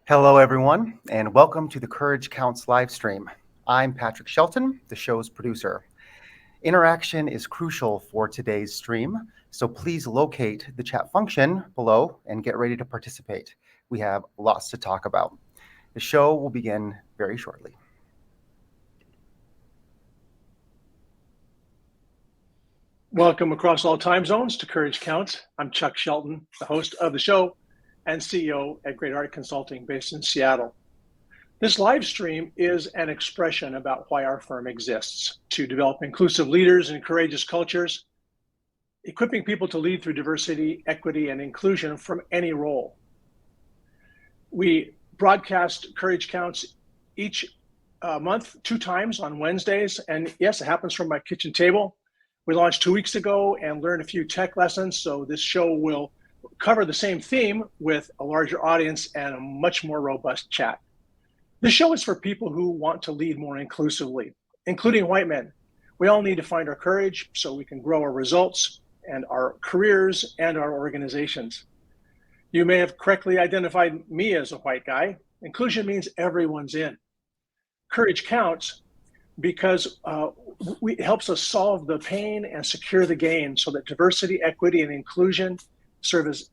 Hello, everyone, and welcome to the Courage Counts live stream. I'm Patrick Shelton, the show's producer. Interaction is crucial for today's stream, so please locate the chat function below and get ready to participate. We have lots to talk about. The show will begin very shortly. Welcome across all time zones to Courage Counts. I'm Chuck Shelton, the host of the show and CEO at Greatheart Consulting based in Seattle. This live stream is an expression about why our firm exists: to develop inclusive leaders and courageous cultures, equipping people to lead through diversity, equity, and inclusion from any role. We broadcast Courage Counts each month, 2 times on Wednesdays, and yes, it happens from my kitchen table. We launched 2 weeks ago and learned a few tech lessons, so this show will cover the same theme with a larger audience and a much more robust chat. This show is for people who want to lead more inclusively, including white men. We all need to find our courage so we can grow our results and our careers and our organizations. You may have correctly identified me as a white guy. Inclusion means everyone's in. Courage counts because it helps us solve the pain and secure the gain so that diversity, equity, and inclusion serve as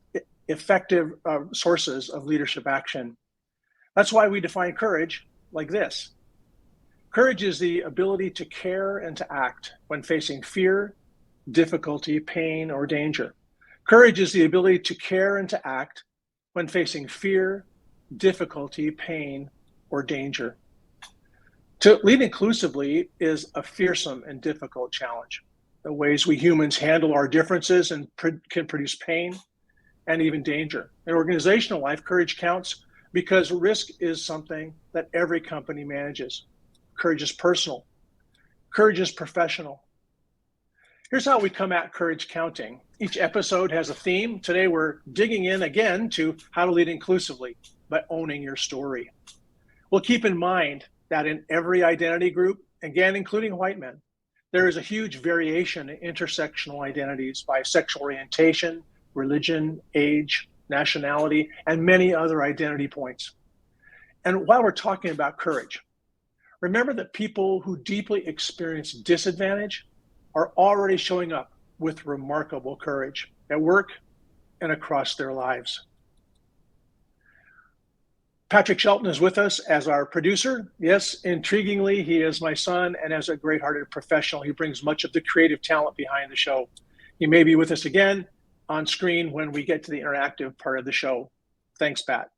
effective sources of leadership action. That's why we define courage like this. Courage is the ability to care and to act when facing fear, difficulty, pain, or danger. Courage is the ability to care and to act when facing fear, difficulty, pain, or danger. To lead inclusively is a fearsome and difficult challenge. The ways we humans handle our differences and can produce pain and even danger. In organizational life, courage counts because risk is something that every company manages. Courage is personal. Courage is professional. Here's how we come at courage counting. Each episode has a theme. Today we're digging in again to how to lead inclusively by owning your story. We'll keep in mind that in every identity group, again, including white men, there is a huge variation in intersectional identities by sexual orientation, religion, age, nationality, and many other identity points. And while we're talking about courage, remember that people who deeply experience disadvantage are already showing up with remarkable courage at work and across their lives. Patrick Shelton is with us as our producer. Yes, intriguingly, he is my son, and as a great-hearted professional, he brings much of the creative talent behind the show. He may be with us again on screen when we get to the interactive part of the show. Thanks, Pat.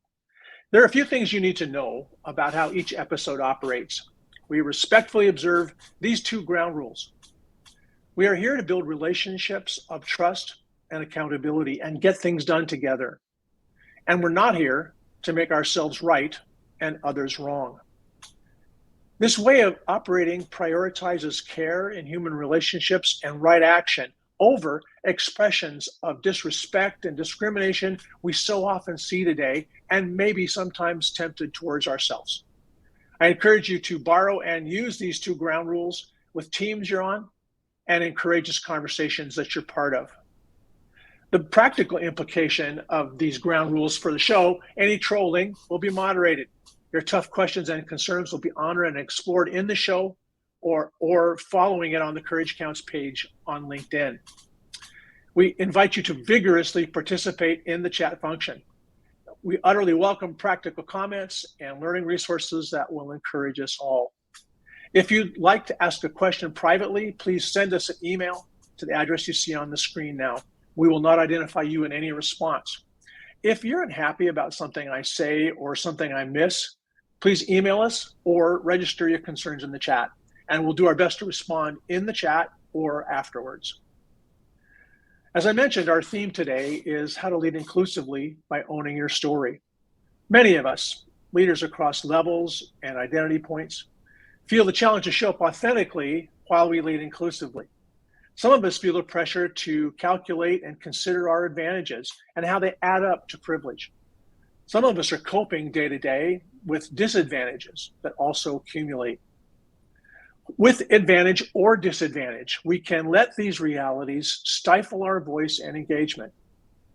There are a few things you need to know about how each episode operates. We respectfully observe these 2 ground rules. We are here to build relationships of trust and accountability and get things done together. And we're not here to make ourselves right and others wrong. This way of operating prioritizes care in human relationships and right action over expressions of disrespect and discrimination we so often see today and maybe sometimes tempted towards ourselves. I encourage you to borrow and use these 2 ground rules with teams you're on and in courageous conversations that you're part of. The practical implication of these ground rules for the show: any trolling will be moderated. Your tough questions and concerns will be honored and explored in the show or following it on the Courage Counts page on LinkedIn. We invite you to vigorously participate in the chat function. We utterly welcome practical comments and learning resources that will encourage us all. If you'd like to ask a question privately, please send us an email to the address you see on the screen now. We will not identify you in any response. If you're unhappy about something I say or something I miss, please email us or register your concerns in the chat, and we'll do our best to respond in the chat or afterwards. As I mentioned, our theme today is how to lead inclusively by owning your story. Many of us, leaders across levels and identity points, feel the challenge to show up authentically while we lead inclusively. Some of us feel the pressure to calculate and consider our advantages and how they add up to privilege. Some of us are coping day to day with disadvantages that also accumulate. With advantage or disadvantage, we can let these realities stifle our voice and engagement,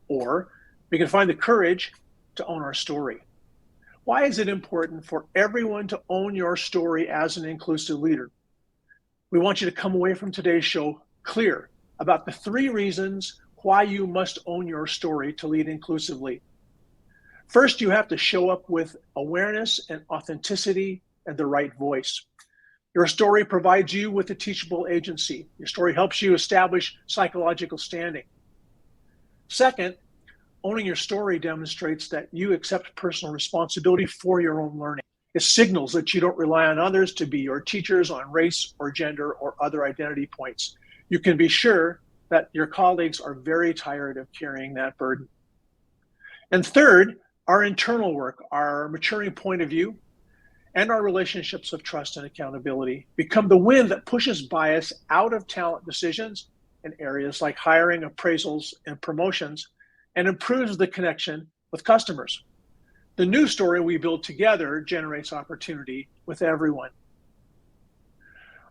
or we can find the courage to own our story. Why is it important for everyone to own your story as an inclusive leader? We want you to come away from today's show clear about the 3 reasons why you must own your story to lead inclusively. First, you have to show up with awareness and authenticity and the right voice. Your story provides you with a teachable agency. Your story helps you establish psychological standing. Second, owning your story demonstrates that you accept personal responsibility for your own learning. It signals that you don't rely on others to be your teachers on race or gender or other identity points. You can be sure that your colleagues are very tired of carrying that burden. And third, our internal work, our maturing point of view, and our relationships of trust and accountability become the wind that pushes bias out of talent decisions in areas like hiring, appraisals, and promotions, and improves the connection with customers. The new story we build together generates opportunity with everyone.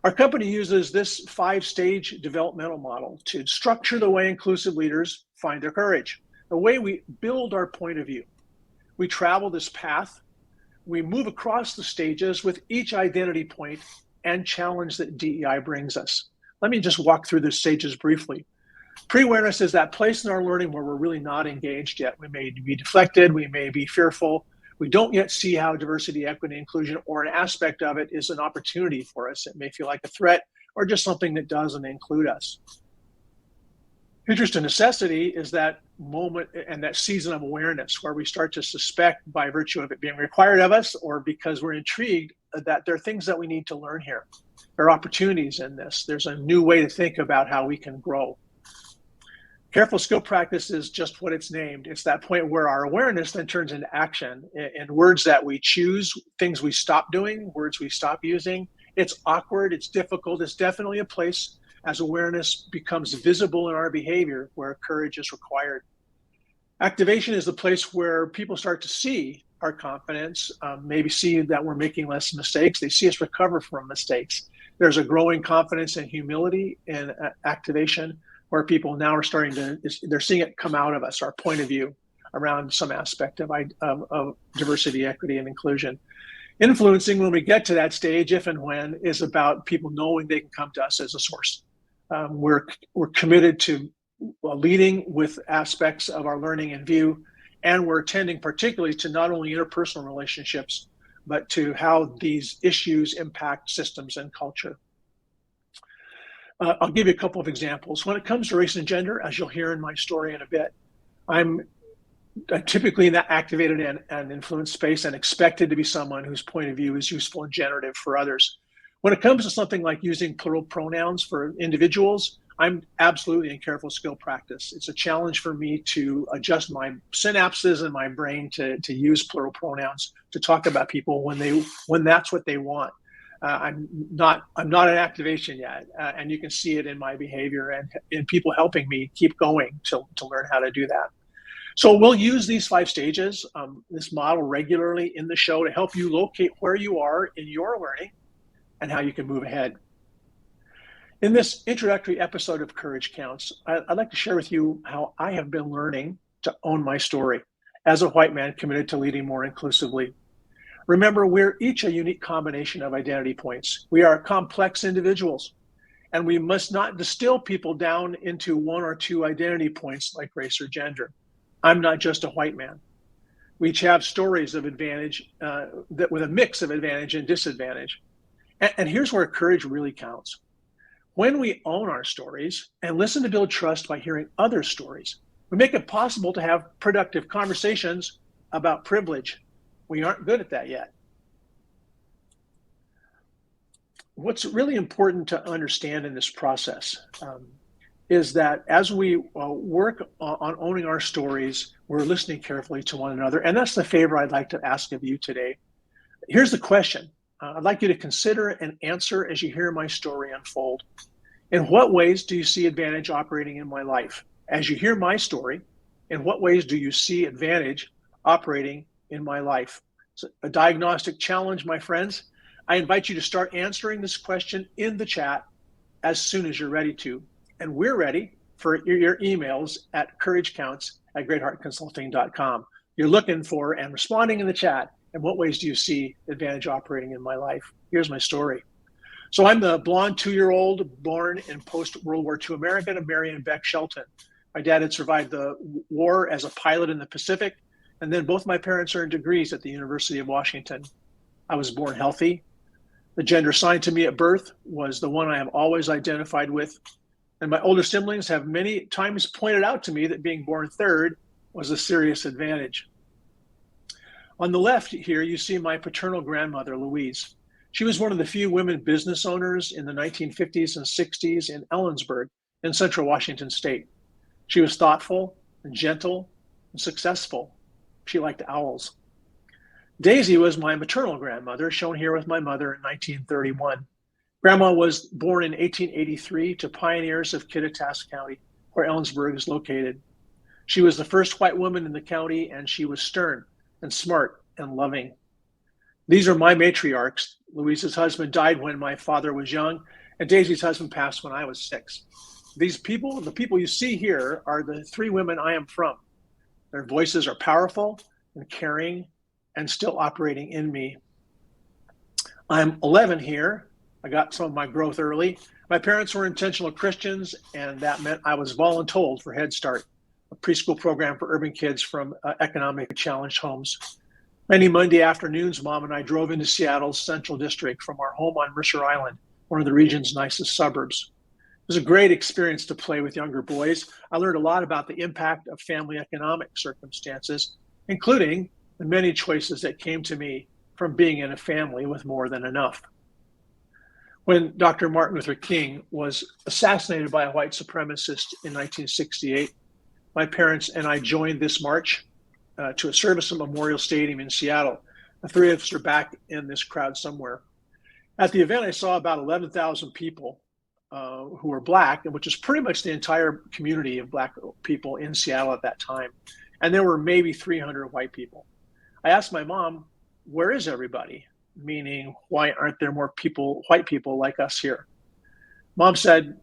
Our company uses this 5-stage developmental model to structure the way inclusive leaders find their courage, the way we build our point of view. We travel this path. We move across the stages with each identity point and challenge that DEI brings us. Let me just walk through the stages briefly. Pre-awareness is that place in our learning where we're really not engaged yet. We may be deflected, we may be fearful. We don't yet see how diversity, equity, inclusion, or an aspect of it is an opportunity for us. It may feel like a threat or just something that doesn't include us. Interest and necessity is that moment and that season of awareness where we start to suspect by virtue of it being required of us or because we're intrigued that there are things that we need to learn here. There are opportunities in this. There's a new way to think about how we can grow. Careful skill practice is just what it's named. It's that point where our awareness then turns into action in words that we choose, things we stop doing, words we stop using. It's awkward, it's difficult, it's definitely a place as awareness becomes visible in our behavior where courage is required. Activation is the place where people start to see our confidence, maybe see that we're making less mistakes. They see us recover from mistakes. There's a growing confidence and humility in activation where people now are they're seeing it come out of us, our point of view around some aspect of diversity, equity, and inclusion. Influencing, when we get to that stage, if and when, is about people knowing they can come to us as a source. We're committed to leading with aspects of our learning in view, and we're attending particularly to not only interpersonal relationships, but to how these issues impact systems and culture. I'll give you a couple of examples. When it comes to race and gender, as you'll hear in my story in a bit, I'm typically in that activated and influenced space and expected to be someone whose point of view is useful and generative for others. When it comes to something like using plural pronouns for individuals, I'm absolutely in careful skill practice. It's a challenge for me to adjust my synapses in my brain to use plural pronouns to talk about people when that's what they want. I'm not in activation yet, and you can see it in my behavior and in people helping me keep going to learn how to do that. So we'll use these 5 stages, this model regularly in the show to help you locate where you are in your learning and how you can move ahead. In this introductory episode of Courage Counts, I'd like to share with you how I have been learning to own my story as a white man committed to leading more inclusively. Remember, we're each a unique combination of identity points. We are complex individuals, and we must not distill people down into 1 or 2 identity points like race or gender. I'm not just a white man. We each have stories of advantage that with a mix of advantage and disadvantage. And here's where courage really counts. When we own our stories and listen to build trust by hearing other stories, we make it possible to have productive conversations about privilege. We aren't good at that yet. What's really important to understand in this process is that as we work on owning our stories, we're listening carefully to one another. And that's the favor I'd like to ask of you today. Here's the question. I'd like you to consider and answer as you hear my story unfold. In what ways do you see advantage operating in my life? As you hear my story, in what ways do you see advantage operating in my life? It's a diagnostic challenge, my friends. I invite you to start answering this question in the chat as soon as you're ready to. And we're ready for your emails at couragecounts@greatheartconsulting.com. You're looking for and responding in the chat In what ways do you see advantage operating in my life? Here's my story. So I'm the blonde 2-year-old born in post-World War II America to Mary and Beck Shelton. My dad had survived the war as a pilot in the Pacific, and then both my parents earned degrees at the University of Washington. I was born healthy. The gender assigned to me at birth was the one I have always identified with, and my older siblings have many times pointed out to me that being born third was a serious advantage. On the left here, you see my paternal grandmother, Louise. She was one of the few women business owners in the 1950s and 60s in Ellensburg in central Washington state. She was thoughtful and gentle and successful. She liked owls. Daisy was my maternal grandmother, shown here with my mother in 1931. Grandma was born in 1883 to pioneers of Kittitas County, where Ellensburg is located. She was the first white woman in the county, and she was stern and smart and loving. These are my matriarchs. Louise's husband died when my father was young, and Daisy's husband passed when I was 6. These people, the people you see here, are the 3 women I am from. Their voices are powerful and caring and still operating in me. I'm 11 here. I got some of my growth early. My parents were intentional Christians, and that meant I was voluntold for Head Start, a preschool program for urban kids from economically challenged homes. Many Monday afternoons, Mom and I drove into Seattle's Central District from our home on Mercer Island, one of the region's nicest suburbs. It was a great experience to play with younger boys. I learned a lot about the impact of family economic circumstances, including the many choices that came to me from being in a family with more than enough. When Dr. Martin Luther King was assassinated by a white supremacist in 1968, my parents and I joined this march to a service at Memorial Stadium in Seattle. The 3 of us are back in this crowd somewhere. At the event, I saw about 11,000 people who were Black, which is pretty much the entire community of Black people in Seattle at that time. And there were maybe 300 white people. I asked my mom, where is everybody? Meaning, why aren't there more white people like us here? Mom said,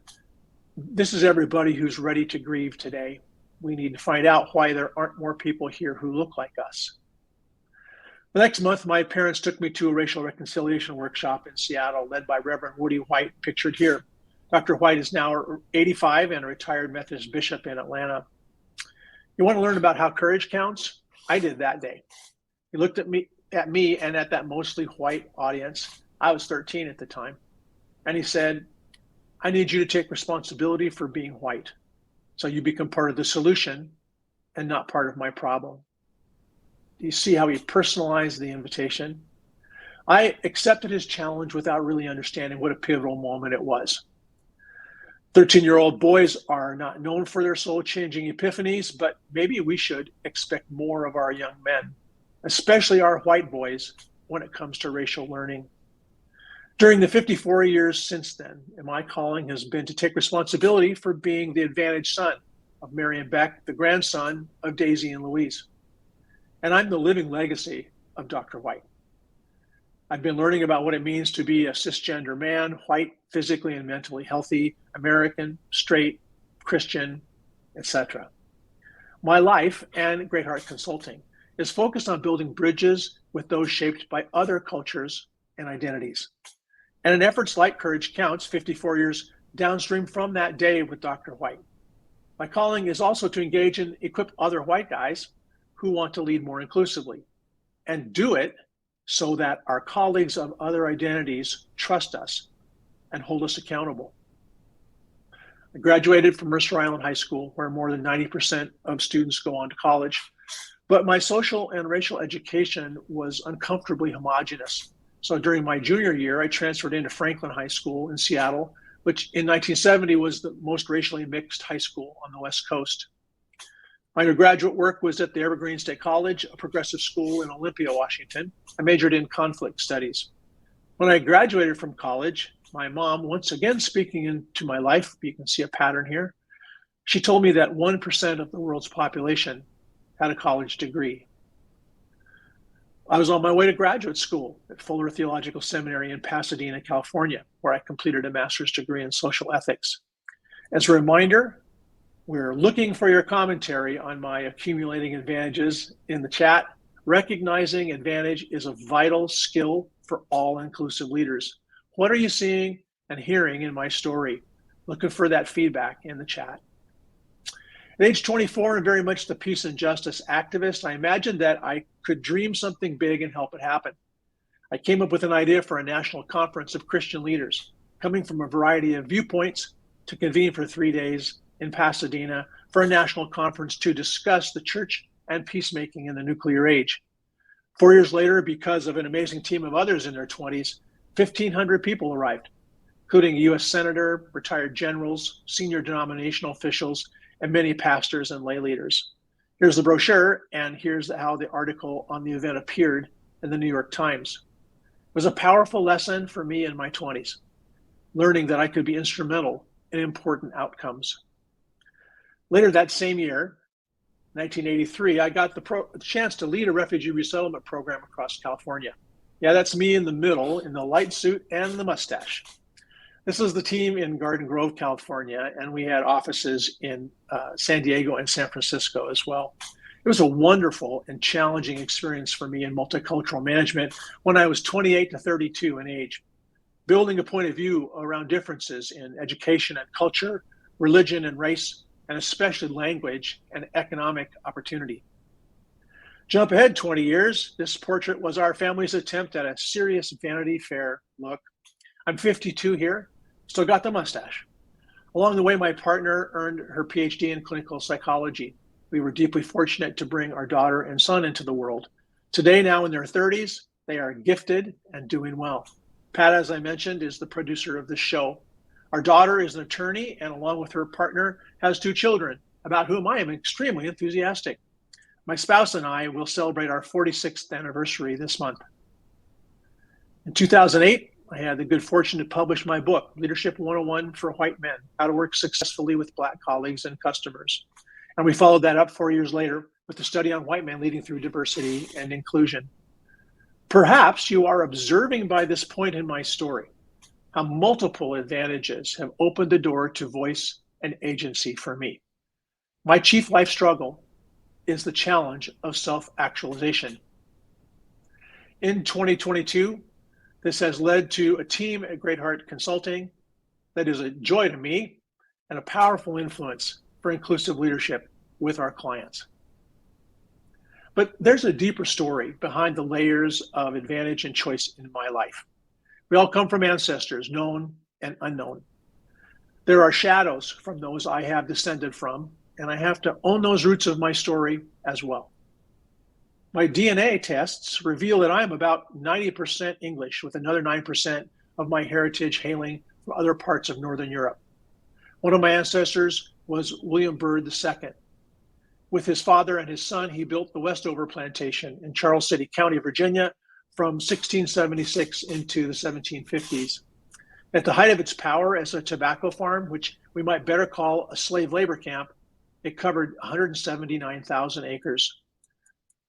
this is everybody who's ready to grieve today. We need to find out why there aren't more people here who look like us. The next month, my parents took me to a racial reconciliation workshop in Seattle, led by Reverend Woody White, pictured here. Dr. White is now 85 and a retired Methodist bishop in Atlanta. You want to learn about how courage counts? I did that day. He looked at me and at that mostly white audience. I was 13 at the time. And he said, I need you to take responsibility for being white, so you become part of the solution and not part of my problem. Do you see how he personalized the invitation? I accepted his challenge without really understanding what a pivotal moment it was. 13-year-old boys are not known for their soul-changing epiphanies, but maybe we should expect more of our young men, especially our white boys, when it comes to racial learning. During the 54 years since then, my calling has been to take responsibility for being the advantaged son of Mary and Beck, the grandson of Daisy and Louise. And I'm the living legacy of Dr. White. I've been learning about what it means to be a cisgender man, white, physically and mentally healthy, American, straight, Christian, etc. My life and Greatheart Consulting is focused on building bridges with those shaped by other cultures and identities. And in efforts like Courage Counts, 54 years downstream from that day with Dr. White, my calling is also to engage and equip other white guys who want to lead more inclusively and do it so that our colleagues of other identities trust us and hold us accountable. I graduated from Mercer Island High School, where more than 90% of students go on to college, but my social and racial education was uncomfortably homogenous. So during my junior year, I transferred into Franklin High School in Seattle, which in 1970 was the most racially mixed high school on the West Coast. My undergraduate work was at the Evergreen State College, a progressive school in Olympia, Washington. I majored in conflict studies. When I graduated from college, my mom, once again speaking into my life, you can see a pattern here, she told me that 1% of the world's population had a college degree. I was on my way to graduate school at Fuller Theological Seminary in Pasadena, California, where I completed a master's degree in social ethics. As a reminder, we're looking for your commentary on my accumulating advantages in the chat. Recognizing advantage is a vital skill for all inclusive leaders. What are you seeing and hearing in my story? Looking for that feedback in the chat. At age 24 and very much the peace and justice activist, I imagined that I could dream something big and help it happen. I came up with an idea for a national conference of Christian leaders, coming from a variety of viewpoints, to convene for 3 days in Pasadena for a national conference to discuss the church and peacemaking in the nuclear age. 4 years later, because of an amazing team of others in their 20s, 1,500 people arrived, including a U.S. senator, retired generals, senior denominational officials, and many pastors and lay leaders. Here's the brochure, and here's how the article on the event appeared in the New York Times. It was a powerful lesson for me in my 20s, learning that I could be instrumental in important outcomes. Later that same year, 1983, I got the chance to lead a refugee resettlement program across California. Yeah, that's me in the middle, in the light suit and the mustache. This was the team in Garden Grove, California, and we had offices in San Diego and San Francisco as well. It was a wonderful and challenging experience for me in multicultural management when I was 28 to 32 in age, building a point of view around differences in education and culture, religion and race, and especially language and economic opportunity. Jump ahead 20 years, this portrait was our family's attempt at a serious Vanity Fair look. I'm 52 here, still got the mustache. Along the way, my partner earned her PhD in clinical psychology. We were deeply fortunate to bring our daughter and son into the world. Today, now in their 30s, they are gifted and doing well. Pat, as I mentioned, is the producer of this show. Our daughter is an attorney and along with her partner has 2 children, about whom I am extremely enthusiastic. My spouse and I will celebrate our 46th anniversary this month. In 2008, I had the good fortune to publish my book, Leadership 101 for White Men, How to Work Successfully with Black Colleagues and Customers. And we followed that up 4 years later with a study on white men leading through diversity and inclusion. Perhaps you are observing by this point in my story how multiple advantages have opened the door to voice and agency for me. My chief life struggle is the challenge of self-actualization. In 2022, this has led to a team at Greatheart Consulting that is a joy to me and a powerful influence for inclusive leadership with our clients. But there's a deeper story behind the layers of advantage and choice in my life. We all come from ancestors, known and unknown. There are shadows from those I have descended from, and I have to own those roots of my story as well. My DNA tests reveal that I am about 90% English, with another 9% of my heritage hailing from other parts of Northern Europe. One of my ancestors was William Byrd II. With his father and his son, he built the Westover plantation in Charles City County, Virginia, from 1676 into the 1750s. At the height of its power as a tobacco farm, which we might better call a slave labor camp, it covered 179,000 acres.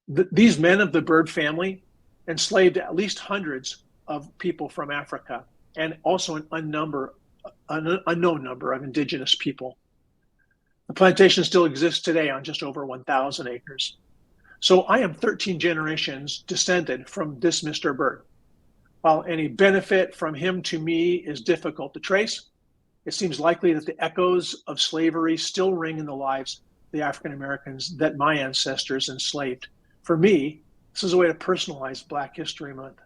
These men of the Byrd family enslaved at least hundreds of people from Africa and also an unknown number of indigenous people. The plantation still exists today on just over 1,000 acres. So I am 13 generations descended from this Mr. Byrd. While any benefit from him to me is difficult to trace, it seems likely that the echoes of slavery still ring in the lives of the African Americans that my ancestors enslaved. For me, this is a way to personalize Black History Month.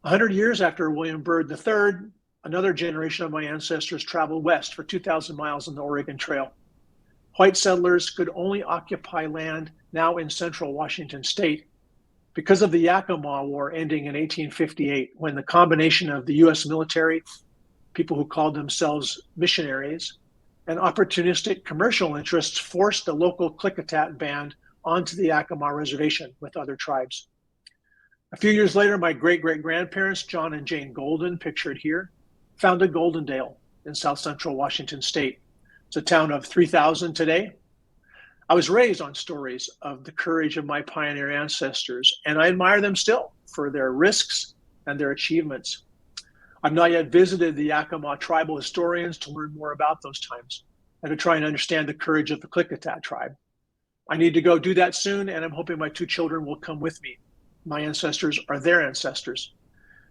100 years after William Byrd III, another generation of my ancestors traveled west for 2,000 miles on the Oregon Trail. White settlers could only occupy land now in central Washington state because of the Yakima War ending in 1858, when the combination of the U.S. military, people who called themselves missionaries, and opportunistic commercial interests forced the local Klickitat band onto the Yakima reservation with other tribes. A few years later, my great-great-grandparents, John and Jane Golden, pictured here, founded Goldendale in south central Washington state. It's a town of 3,000 today. I was raised on stories of the courage of my pioneer ancestors, and I admire them still for their risks and their achievements. I've not yet visited the Yakima tribal historians to learn more about those times and to try and understand the courage of the Klickitat tribe. I need to go do that soon, and I'm hoping my 2 children will come with me. My ancestors are their ancestors.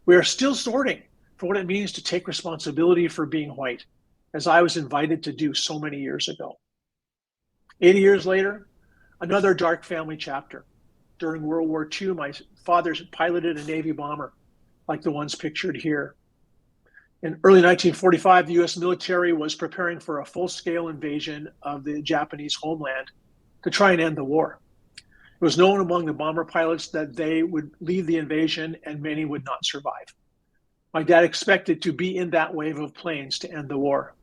We are still sorting for what it means to take responsibility for being white, as I was invited to do so many years ago. 80 years later, another dark family chapter. During World War II, my father piloted a Navy bomber like the ones pictured here. In early 1945, the US military was preparing for a full-scale invasion of the Japanese homeland to try and end the war. It was known among the bomber pilots that they would lead the invasion and many would not survive. My dad expected to be in that wave of planes to end the war.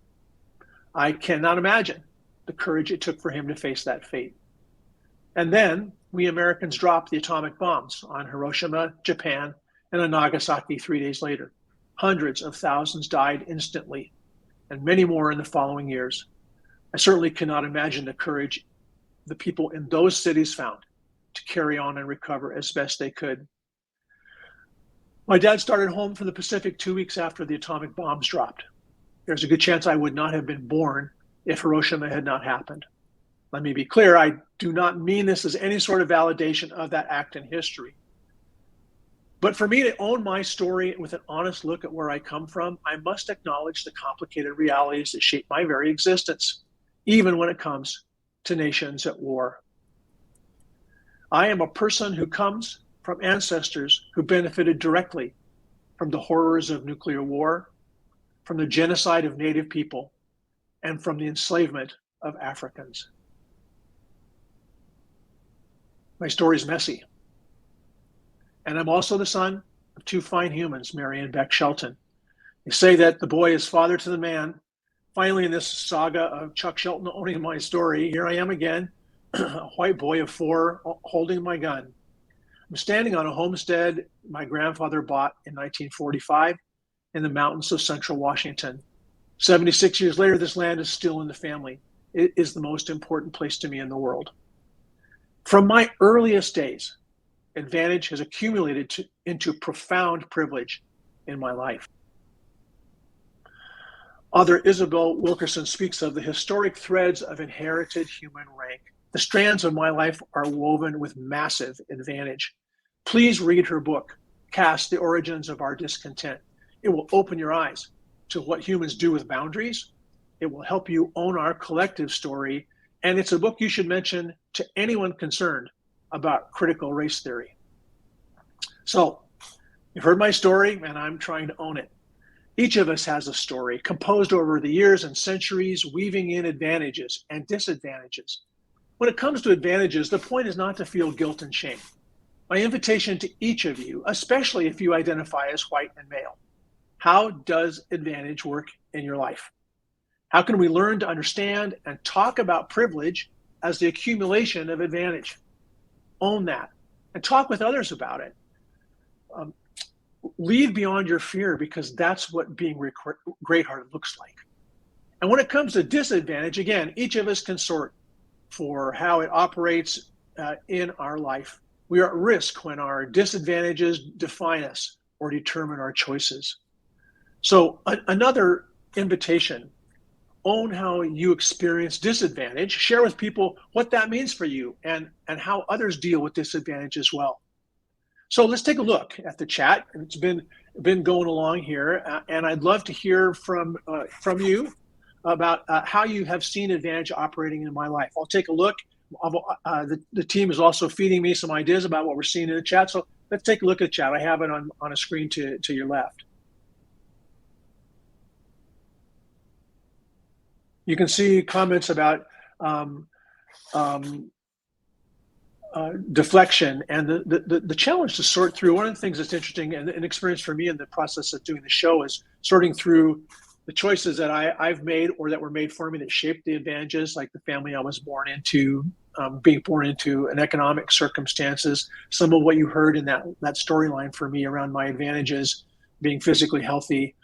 I cannot imagine the courage it took for him to face that fate. And then we Americans dropped the atomic bombs on Hiroshima, Japan, and on Nagasaki 3 days later. Hundreds of thousands died instantly, and many more in the following years. I certainly cannot imagine the courage the people in those cities found to carry on and recover as best they could. My dad started home from the Pacific 2 weeks after the atomic bombs dropped. There's a good chance I would not have been born if Hiroshima had not happened. Let me be clear, I do not mean this as any sort of validation of that act in history. But for me to own my story with an honest look at where I come from, I must acknowledge the complicated realities that shape my very existence, even when it comes to nations at war. I am a person who comes from ancestors who benefited directly from the horrors of nuclear war, from the genocide of Native people, and from the enslavement of Africans. My story is messy. And I'm also the son of 2 fine humans, Mary and Beck Shelton. They say that the boy is father to the man. Finally, in this saga of Chuck Shelton owning my story, here I am again, a white boy of 4 holding my gun. I'm standing on a homestead my grandfather bought in 1945 in the mountains of central Washington. 76 years later, this land is still in the family. It is the most important place to me in the world. From my earliest days, advantage has accumulated into profound privilege in my life. Author Isabel Wilkerson speaks of the historic threads of inherited human rank. The strands of my life are woven with massive advantage. Please read her book, Cast: The Origins of Our Discontent. It will open your eyes to what humans do with boundaries. It will help you own our collective story. And it's a book you should mention to anyone concerned about critical race theory. So, you've heard my story, and I'm trying to own it. Each of us has a story composed over the years and centuries, weaving in advantages and disadvantages. When it comes to advantages, the point is not to feel guilt and shame. My invitation to each of you, especially if you identify as white and male, how does advantage work in your life? How can we learn to understand and talk about privilege as the accumulation of advantage? Own that and talk with others about it. Leave beyond your fear, because that's what being Greatheart looks like. And when it comes to disadvantage, again, each of us can sort for how it operates in our life. We are at risk when our disadvantages define us or determine our choices. So another invitation: own how you experience disadvantage. Share with people what that means for you and how others deal with disadvantage as well. So let's take a look at the chat. It's been going along here, and I'd love to hear from you about how you have seen advantage operating in my life. I'll take a look. The team is also feeding me some ideas about what we're seeing in the chat. So let's take a look at the chat. I have it on a screen to your left. You can see comments about deflection and the challenge to sort through. One of the things that's interesting and an experience for me in the process of doing the show is sorting through the choices that I've made or that were made for me that shaped the advantages, like the family I was born into, being born into, and economic circumstances. Some of what you heard in that storyline for me around my advantages, being physically healthy.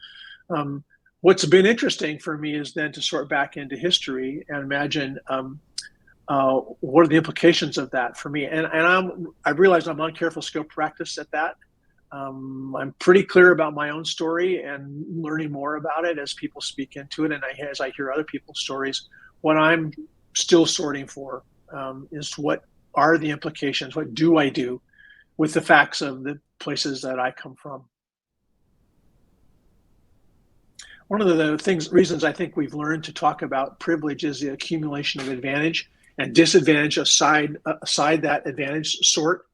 What's been interesting for me is then to sort back into history and imagine what are the implications of that for me. And I've realized I'm on careful skill practice at that. I'm pretty clear about my own story and learning more about it as people speak into it, and as I hear other people's stories. What I'm still sorting for is what are the implications? What do I do with the facts of the places that I come from? One of the reasons I think we've learned to talk about privilege is the accumulation of advantage and disadvantage aside that advantage sort,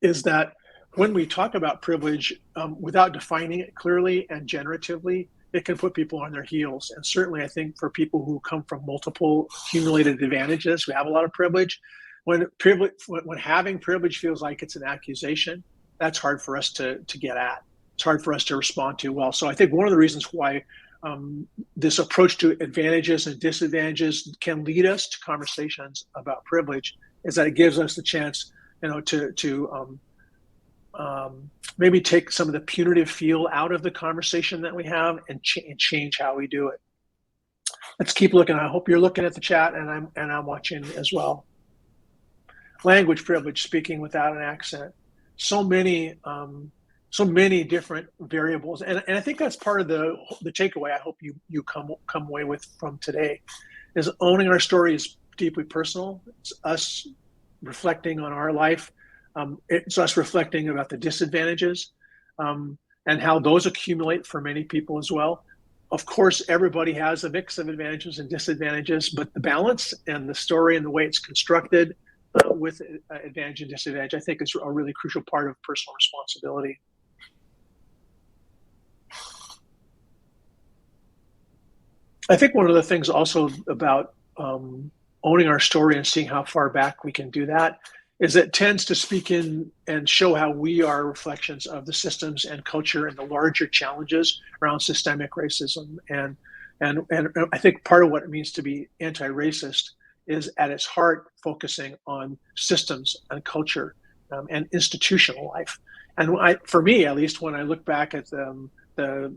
is that when we talk about privilege without defining it clearly and generatively, it can put people on their heels. And certainly I think for people who come from multiple accumulated advantages, who have a lot of privilege, when having privilege feels like it's an accusation, that's hard for us to get at. It's hard for us to respond to well. So I think one of the reasons why this approach to advantages and disadvantages can lead us to conversations about privilege is that it gives us the chance, to maybe take some of the punitive feel out of the conversation that we have and change how we do it. Let's keep looking. I hope you're looking at the chat, and I'm watching as well. Language privilege, speaking without an accent. So many different variables, and I think that's part of the takeaway I hope you come away with from today, is owning our story is deeply personal. It's us reflecting on our life. It's us reflecting about the disadvantages and how those accumulate for many people as well. Of course, everybody has a mix of advantages and disadvantages, but the balance and the story and the way it's constructed with advantage and disadvantage, I think is a really crucial part of personal responsibility. I think one of the things also about owning our story and seeing how far back we can do that is it tends to speak in and show how we are reflections of the systems and culture and the larger challenges around systemic racism. And I think part of what it means to be anti-racist is at its heart focusing on systems and culture and institutional life. And for me, at least, when I look back at the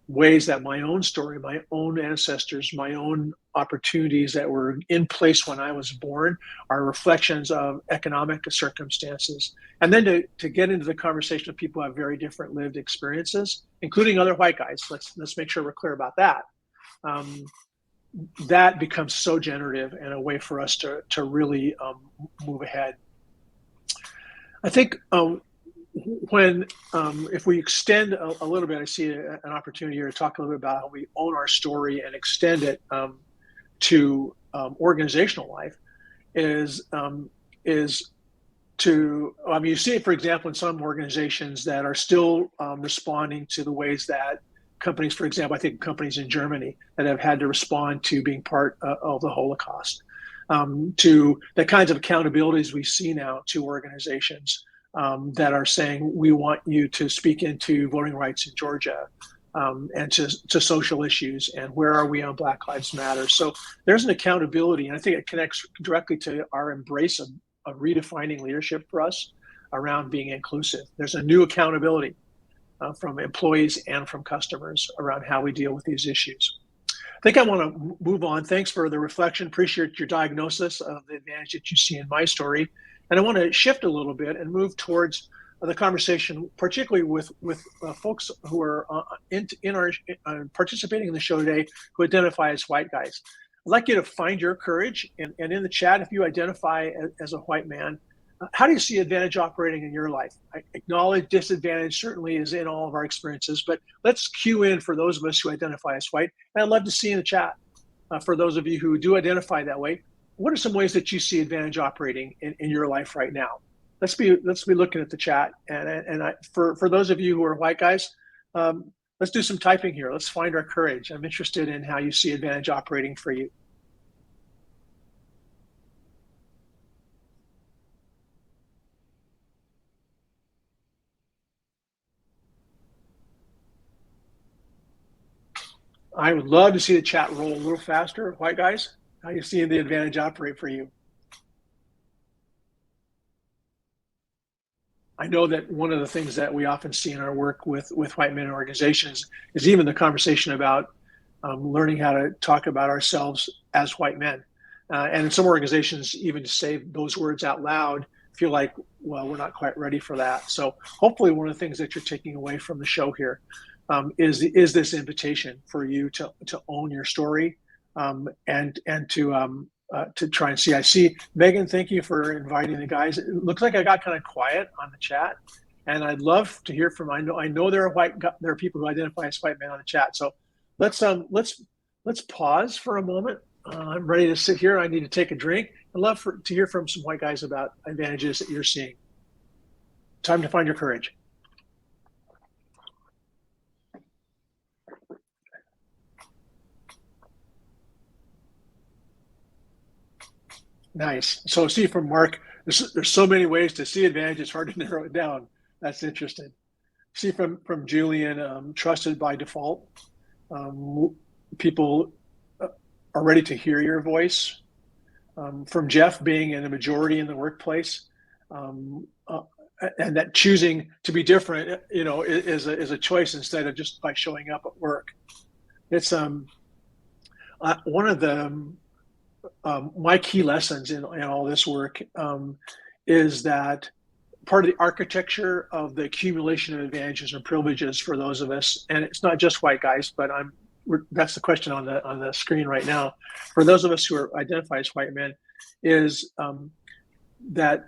ways that my own story, my own ancestors, my own opportunities that were in place when I was born are reflections of economic circumstances. And then to get into the conversation of people who have very different lived experiences, including other white guys. Let's make sure we're clear about that. That becomes so generative and a way for us to really move ahead. I think if we extend a little bit, I see an opportunity here to talk a little bit about how we own our story and extend it to organizational life. You see it, for example, in some organizations that are still responding to the ways that companies, for example, I think companies in Germany that have had to respond to being part of the Holocaust, to the kinds of accountabilities we see now to organizations that are saying, we want you to speak into voting rights in Georgia and to social issues, and where are we on Black Lives Matter. So there's an accountability, and I think it connects directly to our embrace of redefining leadership for us around being inclusive. There's a new accountability from employees and from customers around how we deal with these issues. I think I want to move on. Thanks for the reflection. Appreciate your diagnosis of the advantage that you see in my story. And I want to shift a little bit and move towards the conversation, particularly with folks who are participating in the show today who identify as white guys. I'd like you to find your courage, and in the chat, if you identify as a white man, how do you see advantage operating in your life? I acknowledge disadvantage certainly is in all of our experiences, but let's cue in for those of us who identify as white. And I'd love to see in the chat, for those of you who do identify that way, what are some ways that you see advantage operating in your life right now? Let's be looking at the chat. And for those of you who are white guys, let's do some typing here. Let's find our courage. I'm interested in how you see advantage operating for you. I would love to see the chat roll a little faster. White guys, how you see the advantage operate for you? I know that one of the things that we often see in our work with white men organizations is even the conversation about learning how to talk about ourselves as white men. And in some organizations, even to say those words out loud, feel like, well, we're not quite ready for that. So hopefully one of the things that you're taking away from the show here is this invitation for you to own your story and to to try and see. I see Megan. Thank you for inviting the guys. It looks like I got kind of quiet on the chat, and I'd love to hear from. I know there are people who identify as white men on the chat. So let's pause for a moment. I'm ready to sit here. I need to take a drink. I'd love to hear from some white guys about advantages that you're seeing. Time to find your courage. Nice. So see from Mark, there's so many ways to see advantage. It's hard to narrow it down. That's interesting. See from Julian, trusted by default. People are ready to hear your voice. From Jeff, being in a majority in the workplace, and that choosing to be different, is a choice instead of just by showing up at work. It's one of the my key lessons in all this work is that part of the architecture of the accumulation of advantages and privileges for those of us, and it's not just white guys, but that's the question on the screen right now. For those of us who are identified as white men, is that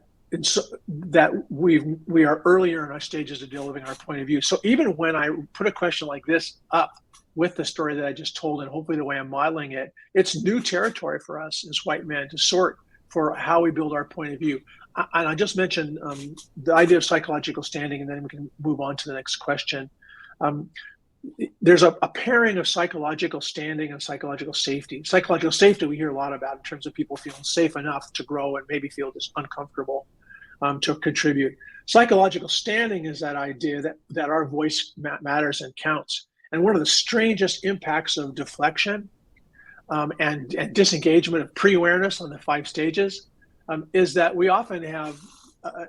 we are earlier in our stages of delivering our point of view. So even when I put a question like this up with the story that I just told, and hopefully the way I'm modeling it, it's new territory for us as white men to sort for how we build our point of view. And I just mentioned the idea of psychological standing, and then we can move on to the next question. There's a pairing of psychological standing and psychological safety. Psychological safety we hear a lot about in terms of people feeling safe enough to grow and maybe feel just uncomfortable to contribute. Psychological standing is that idea that our voice matters and counts. And one of the strangest impacts of deflection and disengagement of pre-awareness on the 5 stages is that we often have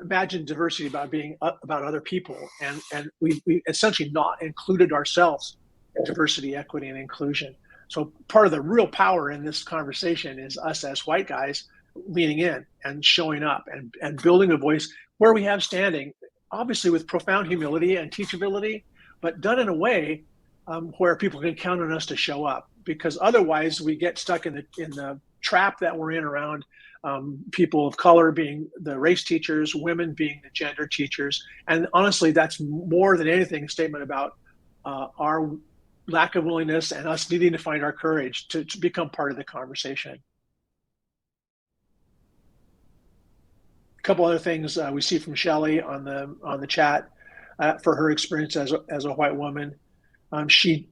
imagined diversity about being about other people, and we essentially not included ourselves in diversity, equity, and inclusion. So part of the real power in this conversation is us as white guys leaning in and showing up and building a voice where we have standing, obviously with profound humility and teachability, but done in a way where people can count on us to show up, because otherwise we get stuck in the trap that we're in around people of color being the race teachers, women being the gender teachers. And honestly, that's more than anything a statement about our lack of willingness and us needing to find our courage to become part of the conversation. A couple other things we see from Shelley on the chat for her experience as a white woman. She,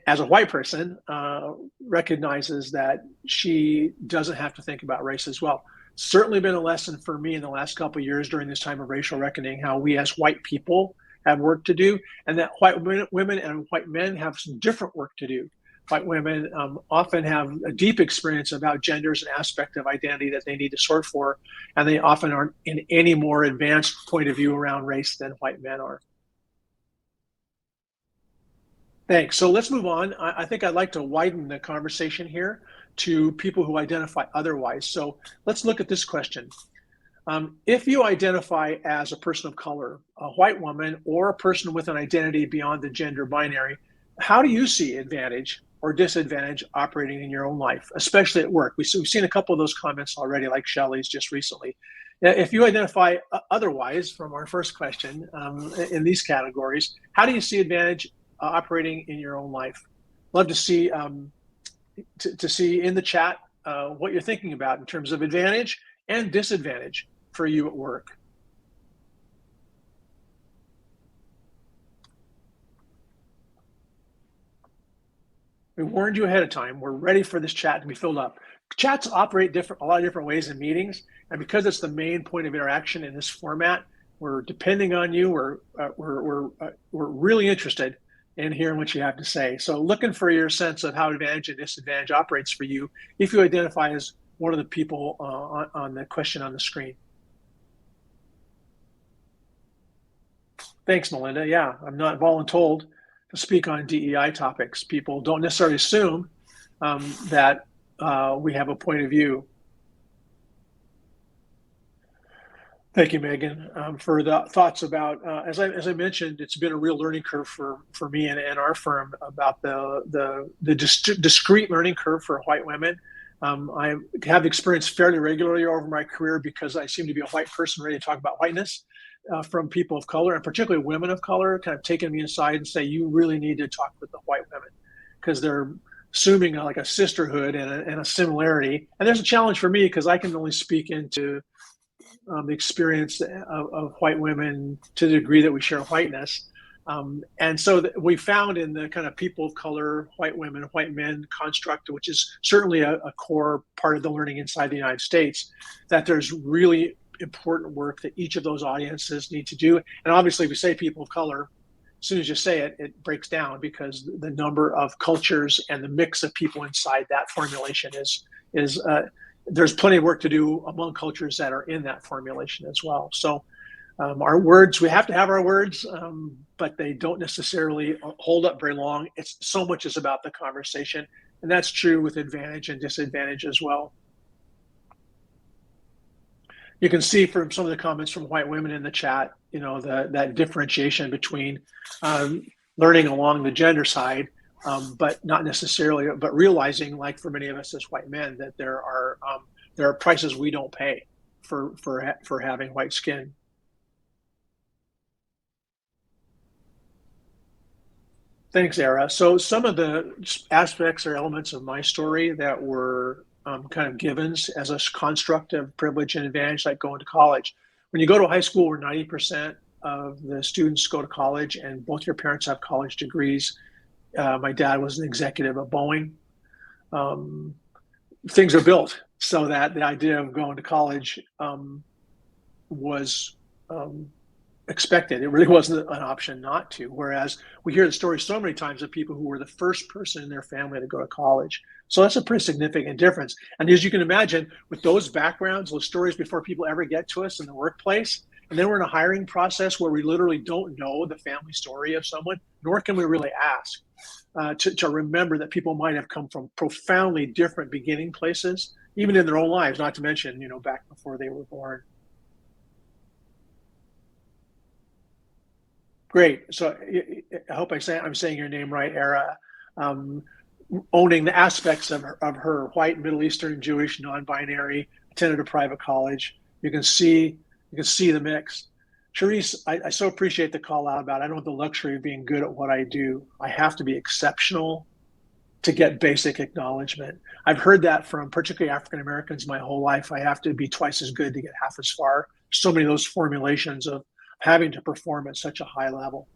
as a white person, recognizes that she doesn't have to think about race as well. Certainly been a lesson for me in the last couple of years during this time of racial reckoning, how we as white people have work to do, and that white women and white men have some different work to do. White women often have a deep experience about genders and aspect of identity that they need to sort for, and they often aren't in any more advanced point of view around race than white men are. Thanks. So let's move on. I think I'd like to widen the conversation here to people who identify otherwise. So let's look at this question. If you identify as a person of color, a white woman, or a person with an identity beyond the gender binary, how do you see advantage or disadvantage operating in your own life, especially at work? We've seen a couple of those comments already, like Shelley's just recently. If you identify otherwise from our first question in these categories, how do you see advantage operating in your own life? Love to see see in the chat what you're thinking about in terms of advantage and disadvantage for you at work. We warned you ahead of time. We're ready for this chat to be filled up. Chats operate a lot of different ways in meetings, and because it's the main point of interaction in this format, we're depending on you. We're really interested in hearing what you have to say. So looking for your sense of how advantage and disadvantage operates for you if you identify as one of the people on the question on the screen. Thanks, Melinda. Yeah, I'm not voluntold to speak on DEI topics. People don't necessarily assume that we have a point of view. Thank you, Megan, for the thoughts about, as I mentioned, it's been a real learning curve for me and our firm about the discrete learning curve for white women. I have experienced fairly regularly over my career because I seem to be a white person ready to talk about whiteness from people of color, and particularly women of color, kind of taking me aside and say, you really need to talk with the white women because they're assuming like a sisterhood and a similarity. And there's a challenge for me because I can only speak into the experience of white women to the degree that we share whiteness. And so we found in the kind of people of color, white women, white men construct, which is certainly a core part of the learning inside the United States, that there's really important work that each of those audiences need to do. And obviously, if we say people of color, as soon as you say it, it breaks down because the number of cultures and the mix of people inside that formulation is there's plenty of work to do among cultures that are in that formulation as well. So our words, we have to have our words, but they don't necessarily hold up very long. It's so much is about the conversation, and that's true with advantage and disadvantage as well. You can see from some of the comments from white women in the chat, that differentiation between learning along the gender side, but not necessarily, but realizing, like for many of us as white men, that there are prices we don't pay for having white skin. Thanks, Era. So some of the aspects or elements of my story that were kind of givens as a construct of privilege and advantage, like going to college. When you go to high school, where 90% of the students go to college and both your parents have college degrees. My dad was an executive at Boeing. Things are built so that the idea of going to college was expected. It really wasn't an option not to. Whereas we hear the story so many times of people who were the first person in their family to go to college. So that's a pretty significant difference. And as you can imagine, with those backgrounds, those stories before people ever get to us in the workplace, and then we're in a hiring process where we literally don't know the family story of someone, nor can we really ask to remember that people might have come from profoundly different beginning places, even in their own lives, not to mention, back before they were born. Great. So I hope I'm saying your name right, Era. Owning the aspects of her white, Middle Eastern, Jewish, non-binary, attended a private college. You can see the mix. Charisse, I so appreciate the call out about I don't have the luxury of being good at what I do. I have to be exceptional to get basic acknowledgement. I've heard that from particularly African Americans my whole life. I have to be twice as good to get half as far. So many of those formulations of having to perform at such a high level.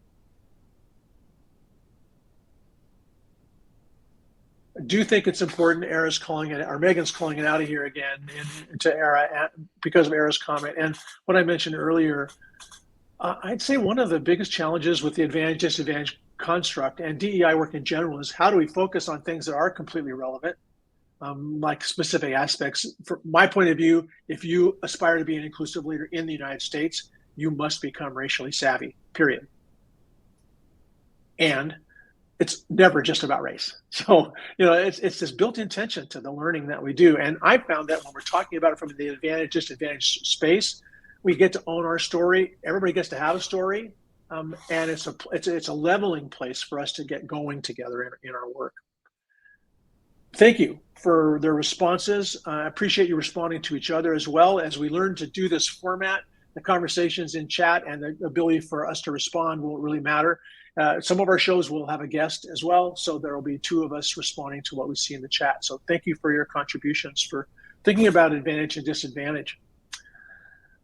I do think it's important. Era's calling it, or Megan's calling it out of here again to Era because of Era's comment. And what I mentioned earlier, I'd say one of the biggest challenges with the advantage disadvantage construct and DEI work in general is how do we focus on things that are completely relevant, like specific aspects. From my point of view, if you aspire to be an inclusive leader in the United States, you must become racially savvy, period. And it's never just about race. So, it's this built-in tension to the learning that we do. And I found that when we're talking about it from the advantage, disadvantage space, we get to own our story. Everybody gets to have a story. And it's a leveling place for us to get going together in our work. Thank you for the responses. I appreciate you responding to each other as well. As we learn to do this format, the conversations in chat and the ability for us to respond will really matter. Some of our shows will have a guest as well, so there will be two of us responding to what we see in the chat. So thank you for your contributions, for thinking about advantage and disadvantage.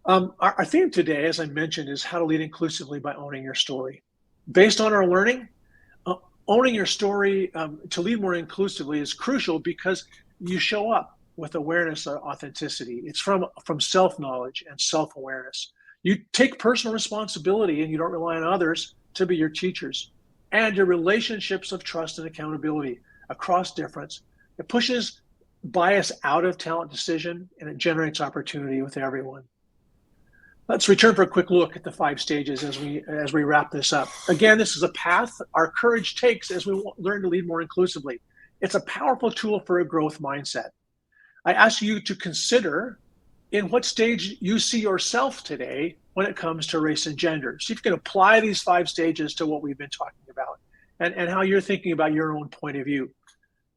Our theme today, as I mentioned, is how to lead inclusively by owning your story. Based on our learning, owning your story to lead more inclusively is crucial because you show up with awareness of authenticity. It's from self-knowledge and self-awareness. You take personal responsibility and you don't rely on others to be your teachers. And your relationships of trust and accountability across difference. It pushes bias out of talent decision and it generates opportunity with everyone. Let's return for a quick look at the 5 stages as we wrap this up. Again, this is a path our courage takes as we learn to lead more inclusively. It's a powerful tool for a growth mindset. I ask you to consider in what stage you see yourself today when it comes to race and gender. See if you can apply these 5 stages to what we've been talking about and how you're thinking about your own point of view.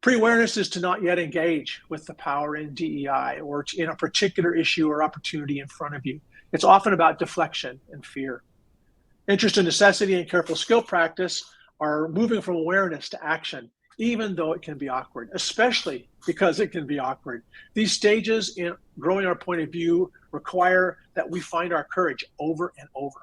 Pre-awareness is to not yet engage with the power in DEI or in a particular issue or opportunity in front of you. It's often about deflection and fear. Interest in necessity and careful skill practice are moving from awareness to action, even though it can be awkward, especially because it can be awkward. These stages in growing our point of view require that we find our courage over and over.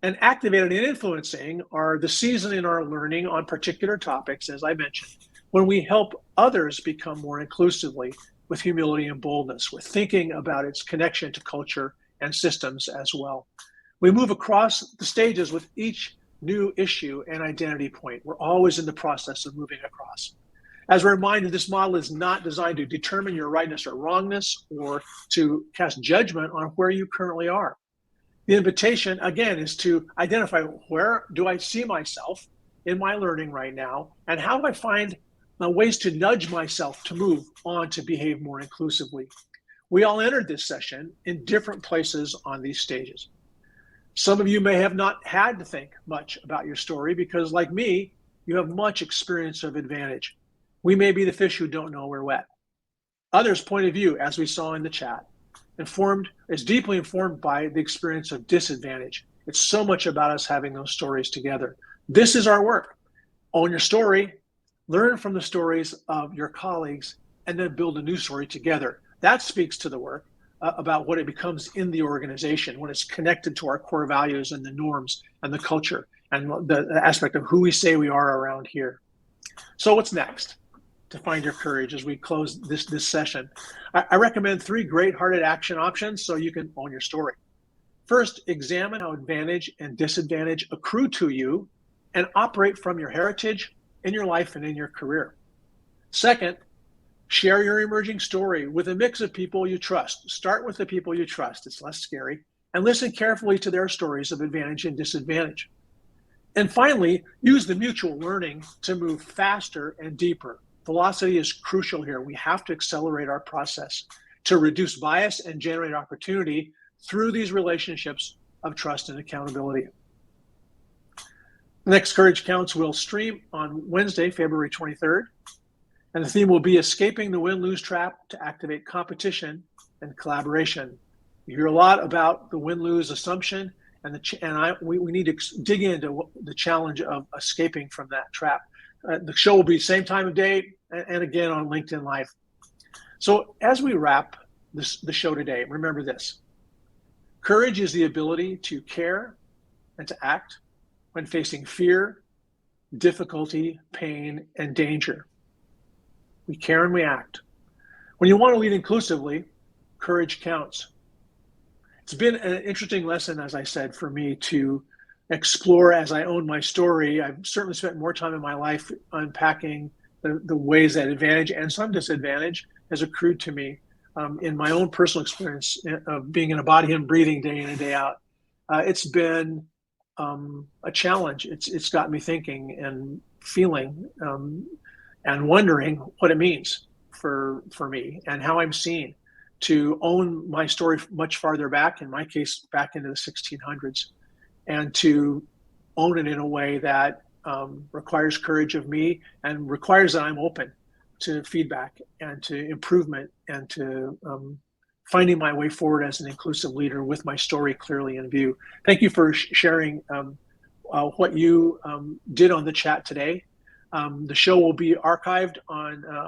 And activated and influencing are the season in our learning on particular topics, as I mentioned, when we help others become more inclusively with humility and boldness, with thinking about its connection to culture and systems as well. We move across the stages with each new issue and identity point. We're always in the process of moving across. As a reminder, this model is not designed to determine your rightness or wrongness or to cast judgment on where you currently are. The invitation, again, is to identify where do I see myself in my learning right now, and how do I find ways to nudge myself to move on to behave more inclusively. We all entered this session in different places on these stages. Some of you may have not had to think much about your story because, like me, you have much experience of advantage. We may be the fish who don't know we're wet. Others' point of view, as we saw in the chat, is deeply informed by the experience of disadvantage. It's so much about us having those stories together. This is our work. Own your story, learn from the stories of your colleagues, and then build a new story together. That speaks to the work about what it becomes in the organization when it's connected to our core values and the norms and the culture and the aspect of who we say we are around here. So what's next to find your courage as we close this session? I recommend 3 great-hearted action options so you can own your story. First, examine how advantage and disadvantage accrue to you and operate from your heritage in your life and in your career. Second, share your emerging story with a mix of people you trust. Start with the people you trust, it's less scary, and listen carefully to their stories of advantage and disadvantage. And finally, use the mutual learning to move faster and deeper. Velocity is crucial here. We have to accelerate our process to reduce bias and generate opportunity through these relationships of trust and accountability. The next Courage Counts will stream on Wednesday, February 23rd. And the theme will be escaping the win-lose trap to activate competition and collaboration. You hear a lot about the win-lose assumption, we need to dig into the challenge of escaping from that trap. The show will be same time of day and again on LinkedIn Live. So as we wrap the show today, remember this. Courage is the ability to care and to act when facing fear, difficulty, pain, and danger. We care and we act. When you want to lead inclusively, courage counts. It's been an interesting lesson, as I said, for me to explore as I own my story. I've certainly spent more time in my life unpacking the ways that advantage and some disadvantage has accrued to me in my own personal experience of being in a body and breathing day in and day out. It's been a challenge. It's got me thinking and feeling and wondering what it means for me and how I'm seen to own my story much farther back, in my case, back into the 1600s, and to own it in a way that requires courage of me and requires that I'm open to feedback and to improvement and to finding my way forward as an inclusive leader with my story clearly in view. Thank you for sharing what you did on the chat today. The show will be archived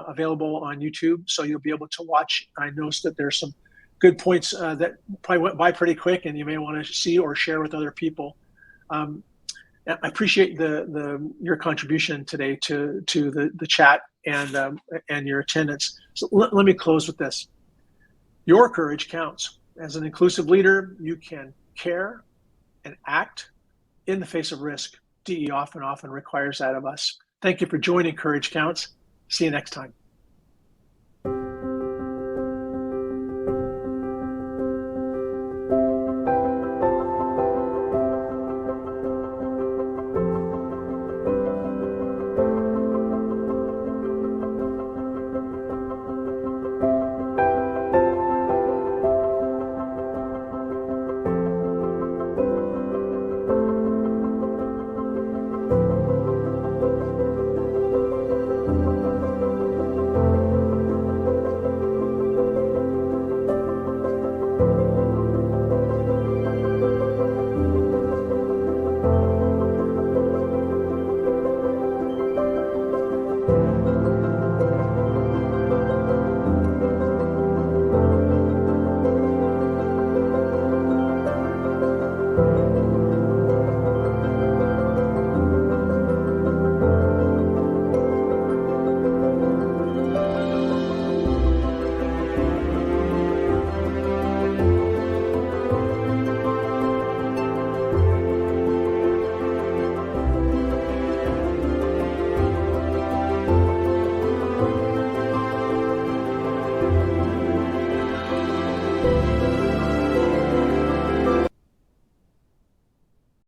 available on YouTube, so you'll be able to watch. I noticed that there's some good points that probably went by pretty quick and you may want to see or share with other people. I appreciate your contribution today to the chat and your attendance. So let me close with this. Your courage counts. As an inclusive leader, you can care and act in the face of risk. DE often requires that of us. Thank you for joining Courage Counts. See you next time. you.